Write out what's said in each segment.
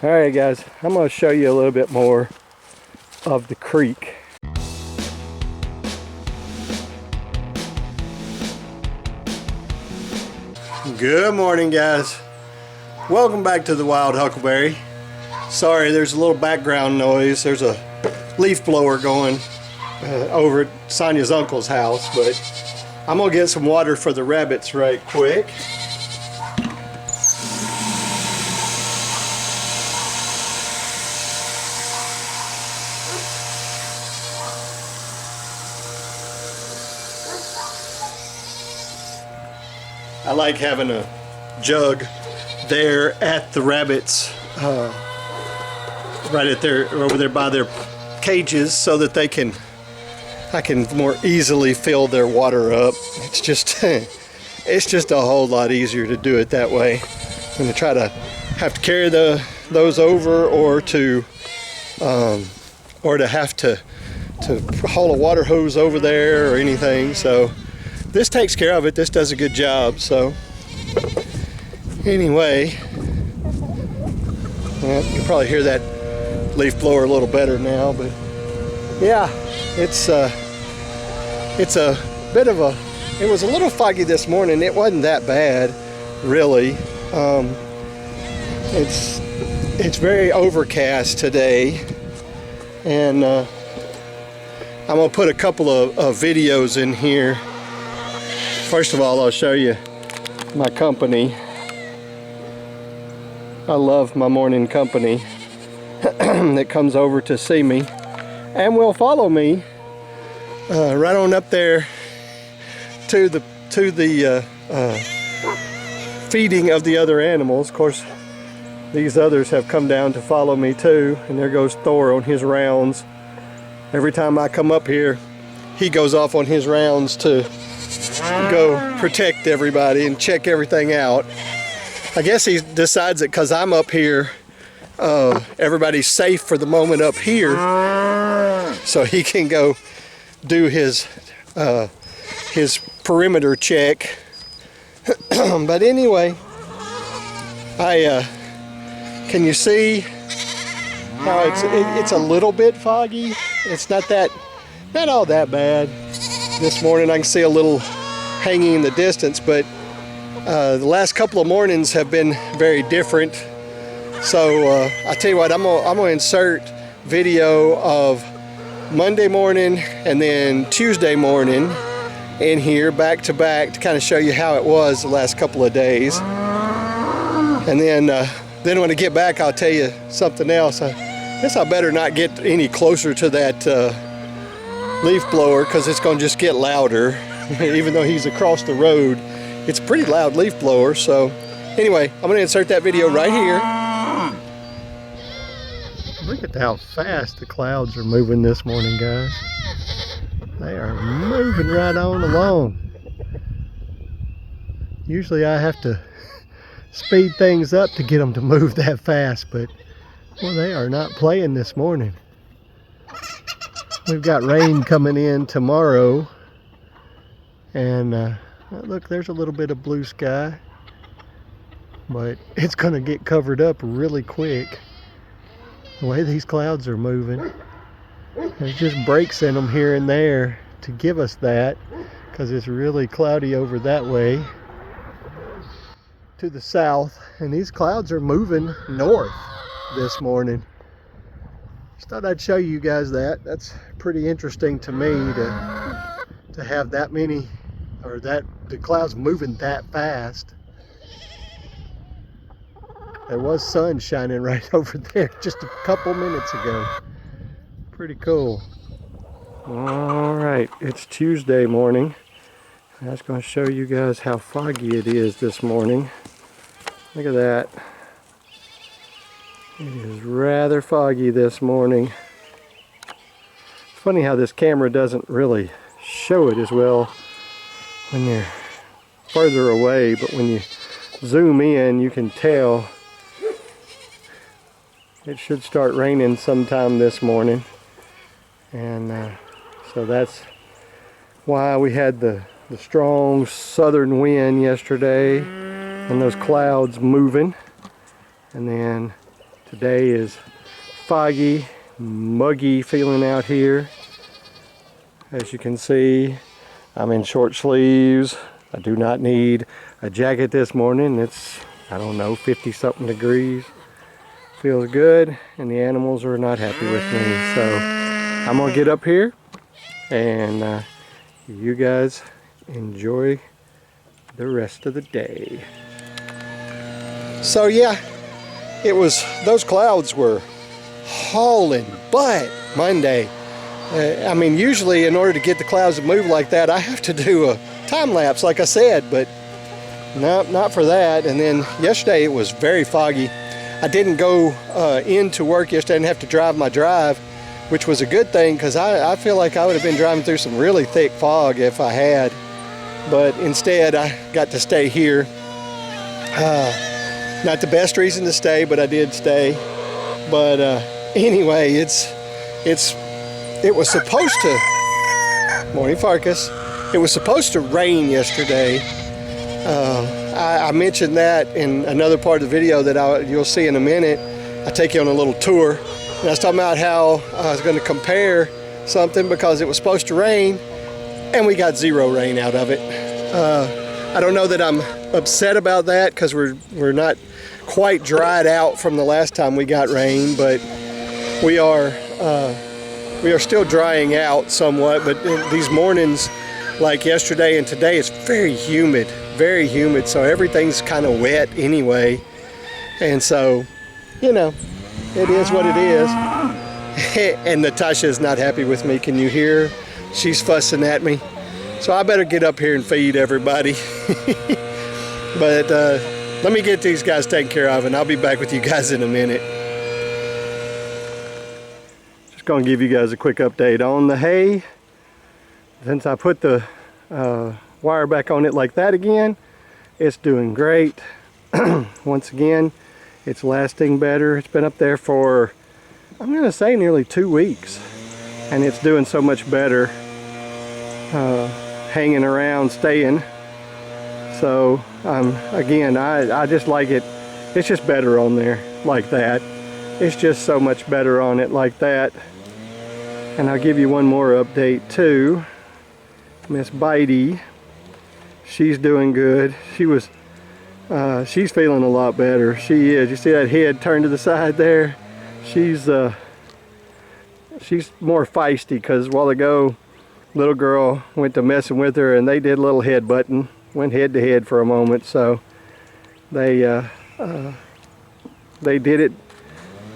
Alright guys, I'm going to show you a little bit more of the creek. Good morning guys. Welcome back to the Wild Huckleberry. Sorry, there's a little background noise. There's a leaf blower going over at Sonia's uncle's house, but I'm going to get some water for the rabbits right quick. I like having a jug there at the rabbits, right at their, over there by their cages, so that I can more easily fill their water up. It's just a whole lot easier to do it that way than to try to have to carry those over, or to have to haul a water hose over there or anything. So this takes care of it. This does a good job. So anyway, well, you can probably hear that leaf blower a little better now, but yeah, it's a bit of a, it was a little foggy this morning. It wasn't that bad, really. It's very overcast today, and I'm gonna put a couple of videos in here. First of all, I'll show you my company. I love my morning company that comes over to see me and will follow me right on up there to the feeding of the other animals. Of course, these others have come down to follow me too, and there goes Thor on his rounds. Every time I come up here, he goes off on his rounds to go protect everybody and check everything out. I guess he decides that because I'm up here, everybody's safe for the moment up here, so he can go do his perimeter check. But anyway, can you see how it's a little bit foggy? It's not all that bad. This morning I can see a little hanging in the distance, but the last couple of mornings have been very different. So I tell you what, I'm gonna insert video of Monday morning and then Tuesday morning in here back to back to kind of show you how it was the last couple of days. And then when I get back, I'll tell you something else. I guess I better not get any closer to that leaf blower, because it's going to just get louder. Even though he's across the road, it's a pretty loud leaf blower. So anyway, I'm going to insert that video right here. Look at how fast the clouds are moving this morning, guys. They are moving right on along. Usually I have to speed things up to get them to move that fast, but well, they are not playing this morning. We've got rain coming in tomorrow, and look, there's a little bit of blue sky, but it's going to get covered up really quick. The way these clouds are moving, there's just breaks in them here and there to give us that, because it's really cloudy over that way to the south, and these clouds are moving north this morning. Just thought I'd show you guys that. That's pretty interesting to me to have that many, or that the clouds moving that fast. There was sun shining right over there just a couple minutes ago. Pretty cool. All right, it's Tuesday morning. I was going to show you guys how foggy it is this morning. Look at that. It is rather foggy this morning. It's funny how this camera doesn't really show it as well when you're further away, but when you zoom in, you can tell. It should start raining sometime this morning, and so that's why we had the strong southern wind yesterday and those clouds moving. And then Today is foggy, muggy feeling out here. As you can see, I'm in short sleeves. I do not need a jacket this morning. It's, I don't know, 50 something degrees. Feels good, and the animals are not happy with me. So I'm gonna get up here and you guys enjoy the rest of the day. So yeah, it was, those clouds were hauling butt Monday. I mean, usually in order to get the clouds to move like that, I have to do a time lapse like I said, but no, not for that. And then yesterday it was very foggy. I didn't go into work yesterday and have to drive my drive, which was a good thing, because I feel like I would have been driving through some really thick fog if I had. But instead I got to stay here. Not the best reason to stay, but I did stay. But anyway, it was supposed to, morning Farkas, it was supposed to rain yesterday. I mentioned that in another part of the video that you'll see in a minute. I take you on a little tour, and I was talking about how I was going to compare something because it was supposed to rain, and we got zero rain out of it. I don't know that I'm upset about that because we're not quite dried out from the last time we got rain, but we are still drying out somewhat. But these mornings, like yesterday and today, it's very humid, so everything's kind of wet anyway. And so, you know, it is what it is. And Natasha is not happy with me. Can you hear her? She's fussing at me. So I better get up here and feed everybody. But let me get these guys taken care of, and I'll be back with you guys in a minute. Just gonna give you guys a quick update on the hay. Since I put the wire back on it like that again, it's doing great. Once again, it's lasting better. It's been up there for, I'm gonna say, nearly 2 weeks, and it's doing so much better, hanging around, staying. So again, I just like it. It's just better on there like that. It's just so much better on it like that. And I'll give you one more update too. Miss Bitey, she's doing good. She's feeling a lot better. She is. You see that head turned to the side there? She's more feisty, because a while ago, little girl went to messing with her and they did a little head button, went head to head for a moment. So they did it,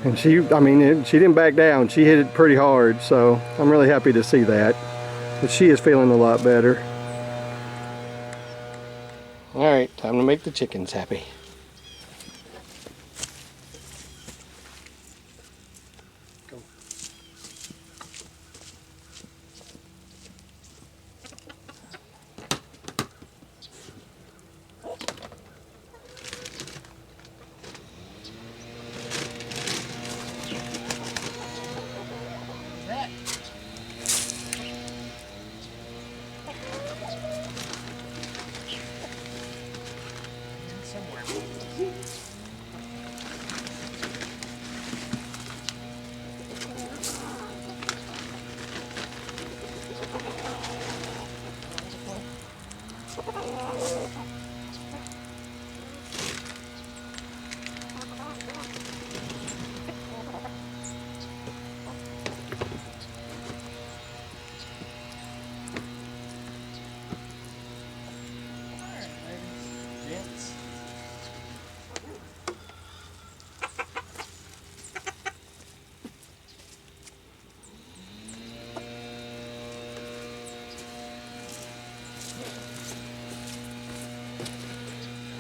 and she didn't back down. She hit it pretty hard. So I'm really happy to see that. But she is feeling a lot better. All right, time to make the chickens happy. Go.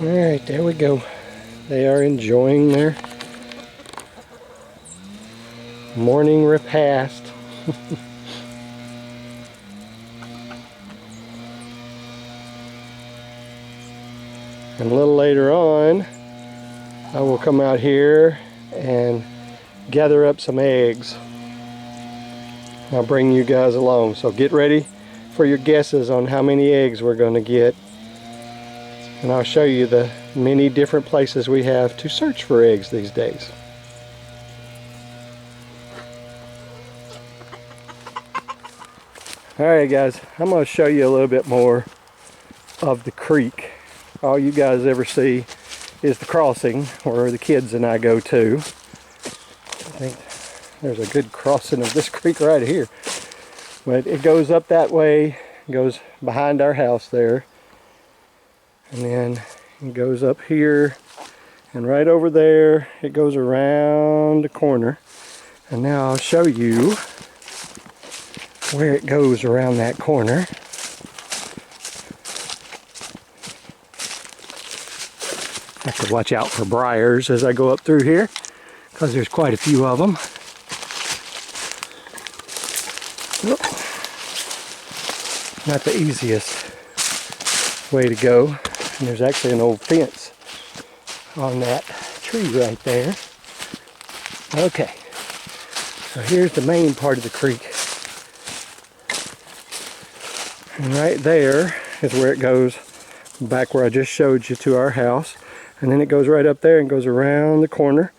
All right, there we go. They are enjoying their morning repast. And a little later on, I will come out here and gather up some eggs. I'll bring you guys along. So get ready for your guesses on how many eggs we're going to get. And I'll show you the many different places we have to search for eggs these days. Alright guys, I'm going to show you a little bit more of the creek. All you guys ever see is the crossing where the kids and I go to. I think there's a good crossing of this creek right here. But it goes up that way, goes behind our house there. And then it goes up here and right over there. It goes around the corner. And now I'll show you where it goes around that corner. I have to watch out for briars as I go up through here because there's quite a few of them. Not the easiest way to go. And there's actually an old fence on that tree right there. Okay, so here's the main part of the creek. And right there is where it goes back where I just showed you to our house. And then it goes right up there and goes around the corner.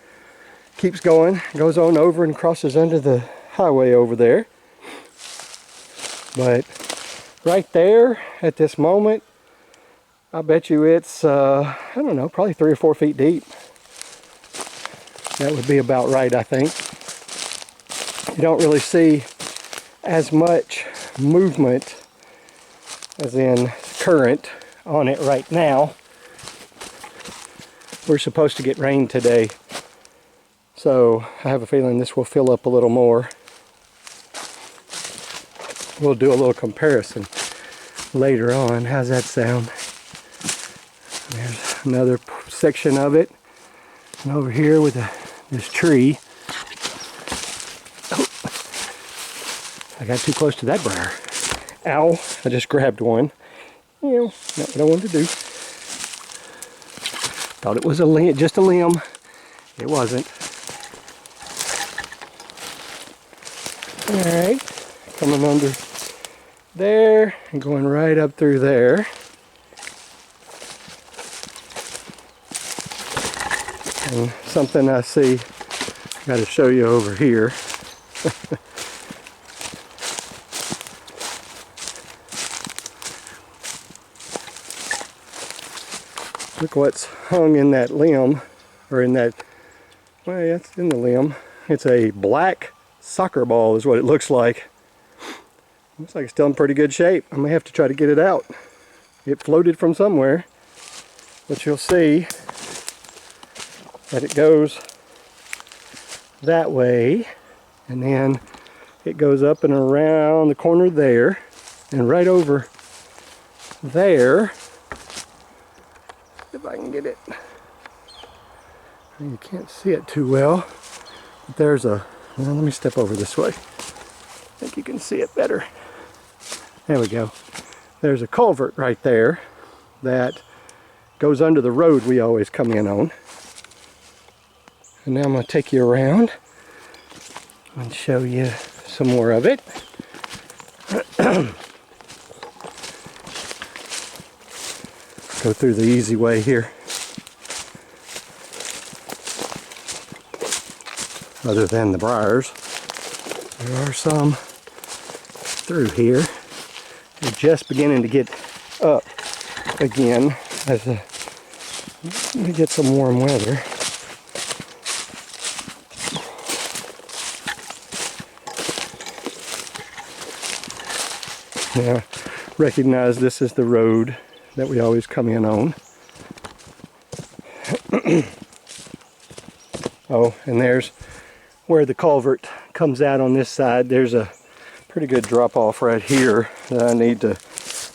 Keeps going, goes on over and crosses under the highway over there. But right there at this moment, I bet you it's, I don't know, probably 3 or 4 feet deep. That would be about right, I think. You don't really see as much movement as in current on it right now. We're supposed to get rain today, so I have a feeling this will fill up a little more. We'll do a little comparison later on. How's that sound? There's another section of it. And over here with this tree. Oh, I got too close to that briar. Ow, I just grabbed one. You know, not what I wanted to do. Thought it was a limb, just a limb. It wasn't. Alright, coming under there and going right up through there. And something I see, got to show you over here. Look what's hung in that limb, or in that, well, yeah, it's in the limb. It's a black soccer ball is what it looks like. Looks like it's still in pretty good shape. I may have to try to get it out. It floated from somewhere, but you'll see that it goes that way, and then it goes up and around the corner there, and right over there. If I can get it. You can't see it too well. But there's a, well, let me step over this way. I think you can see it better. There we go. There's a culvert right there that goes under the road we always come in on. And now I'm going to take you around and show you some more of it. Go through the easy way here. Other than the briars, there are some through here. They're just beginning to get up again as we get some warm weather. Now, recognize this is the road that we always come in on. Oh, and there's where the culvert comes out on this side. There's a pretty good drop off right here that I need to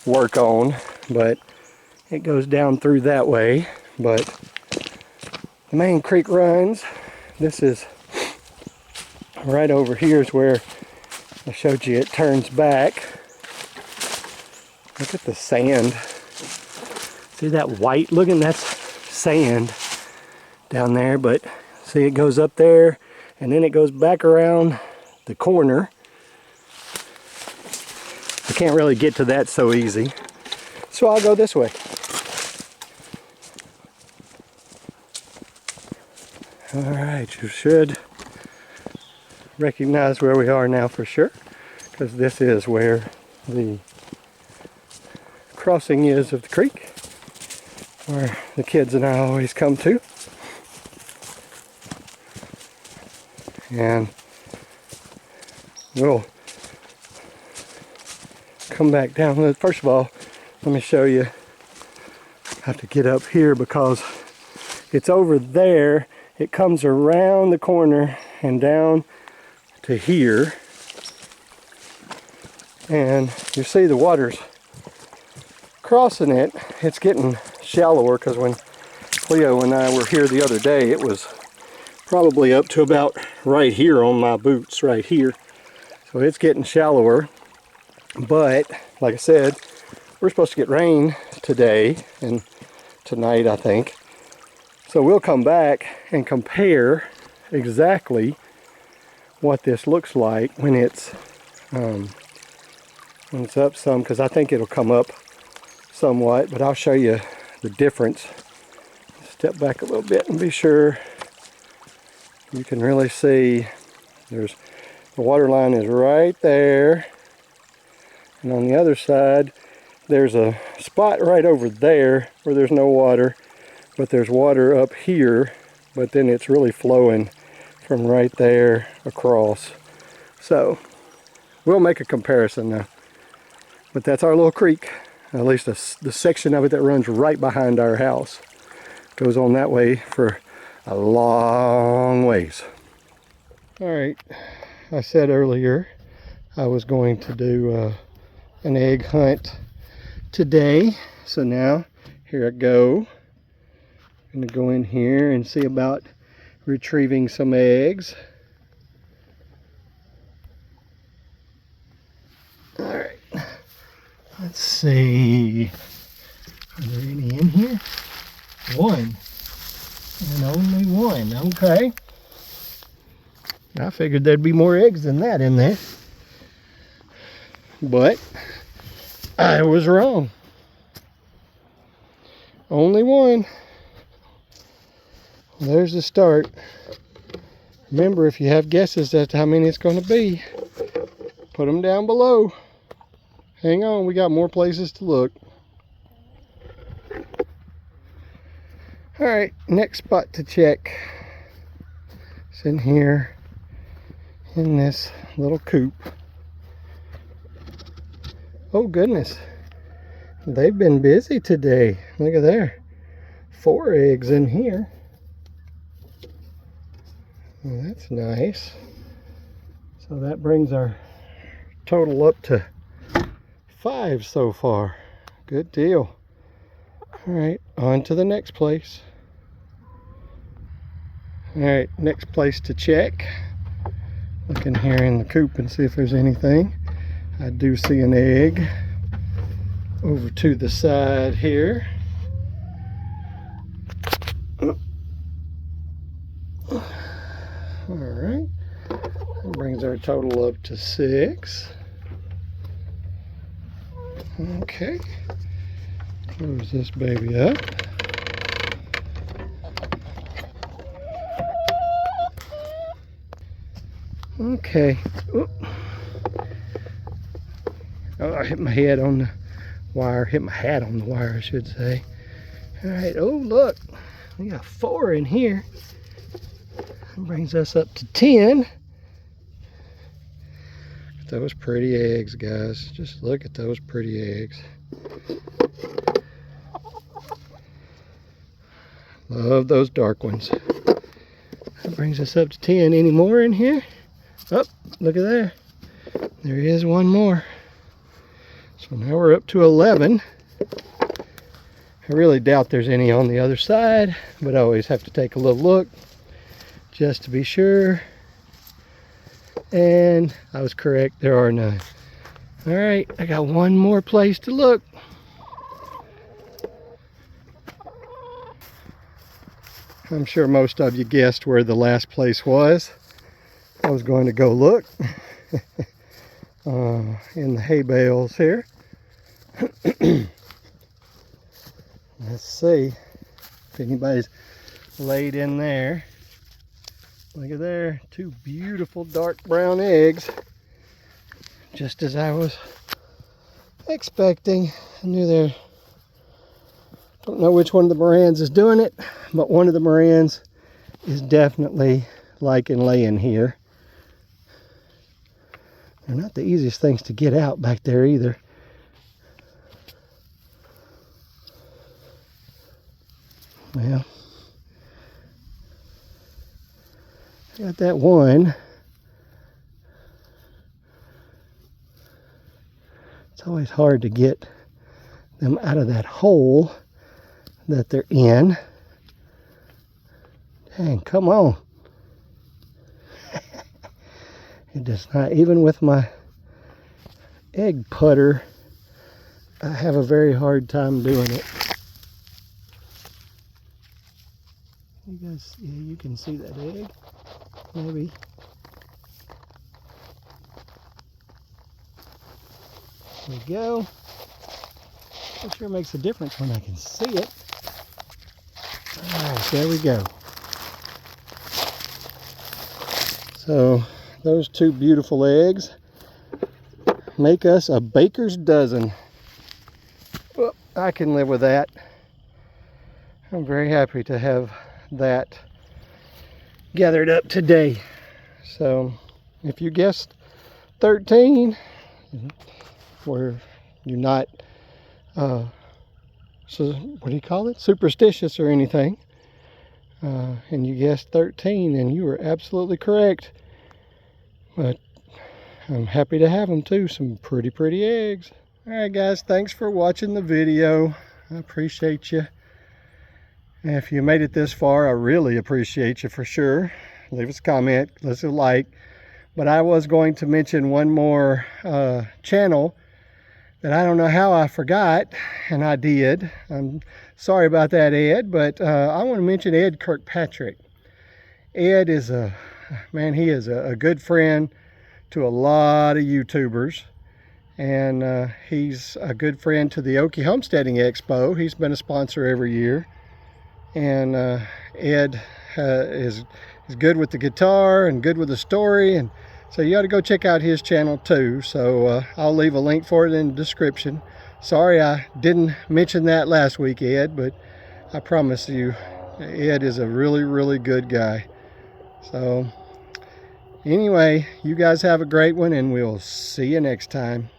work on, but it goes down through that way. But the main creek runs. This is right over here is where I showed you it turns back. Look at the sand. See that white? Look, and that's sand down there, but see it goes up there and then it goes back around the corner. I can't really get to that so easy, so I'll go this way. Alright, you should recognize where we are now for sure, because this is where the crossing is of the creek, where the kids and I always come to. And we'll come back down. First of all, let me show you. I have to get up here because it's over there. It comes around the corner and down to here. And you see the water's crossing it. It's getting shallower because when Cleo and I were here the other day, it was probably up to about right here on my boots, right here. So it's getting shallower. But like I said, we're supposed to get rain today and tonight, I think. So we'll come back and compare exactly what this looks like when it's up some, because I think it'll come up somewhat, but I'll show you the difference. Step back a little bit and be sure you can really see. The water line is right there, and on the other side there's a spot right over there where there's no water, but there's water up here, but then it's really flowing from right there across. So we'll make a comparison now. But that's our little creek, at least the section of it that runs right behind our house. Goes on that way for a long ways. All right, I said earlier I was going to do an egg hunt today. So now here I go. I'm gonna go in here and see about retrieving some eggs. All right, let's see. Are there any in here? One, and only one. Okay. I figured there'd be more eggs than that in there, but I was wrong. Only one. There's the start. Remember, if you have guesses as to how many it's going to be, put them down below. Hang on, we got more places to look. All right, next spot to check. It's in here, in this little coop. Oh goodness, they've been busy today. Look at there, 4 eggs in here. Well, that's nice. So that brings our total up to 5 so far. Good deal. All right, on to the next place. All right, next place to check. Look in here in the coop and see if there's anything. I do see an egg over to the side here. All right, that brings our total up to 6. Okay, close this baby up. Okay. Oop. Oh, I hit my head on the wire. Hit my hat on the wire, I should say. All right. Oh, look. We got 4 in here. That brings us up to 10. Those pretty eggs, guys. Just look at those pretty eggs. Love those dark ones. That brings us up to 10. Any more in here? Oh, look at there. There is one more. So now we're up to 11. I really doubt there's any on the other side, but I always have to take a little look just to be sure. And I was correct, there are none. All right, I got one more place to look. I'm sure most of you guessed where the last place was. I was going to go look in the hay bales here. Let's see if anybody's laid in there. Look at there, 2 beautiful dark brown eggs, just as I was expecting. I knew there. Don't know which one of the Morans is doing it, but one of the Morans is definitely liking laying here. They're not the easiest things to get out back there either. Well, got that one. It's always hard to get them out of that hole that they're in. Dang, come on. It does not, even with my egg putter, I have a very hard time doing it. You guys, yeah, you can see that egg, maybe. There we go. It sure makes a difference when I can see it. All right, there we go. So those two beautiful eggs make us a baker's dozen. Well, I can live with that. I'm very happy to have that gathered up today. So if you guessed 13, where you're not so what do you call it, superstitious or anything, and you guessed 13, then you were absolutely correct. But I'm happy to have them too. Some pretty eggs. All right guys, thanks for watching the video. I appreciate you. And if you made it this far, I really appreciate you for sure. Leave us a comment, leave us a like. But I was going to mention one more channel that I don't know how I forgot, and I did. I'm sorry about that, Ed, but I want to mention Ed Kirkpatrick. Ed is he is a good friend to a lot of YouTubers, and he's a good friend to the Okie Homesteading Expo. He's been a sponsor every year, and Ed is good with the guitar and good with the story, and so you ought to go check out his channel too. So I'll leave a link for it in the description. Sorry I didn't mention that last week, Ed, but I promise you, Ed is a really good guy. So anyway, you guys have a great one, and we'll see you next time.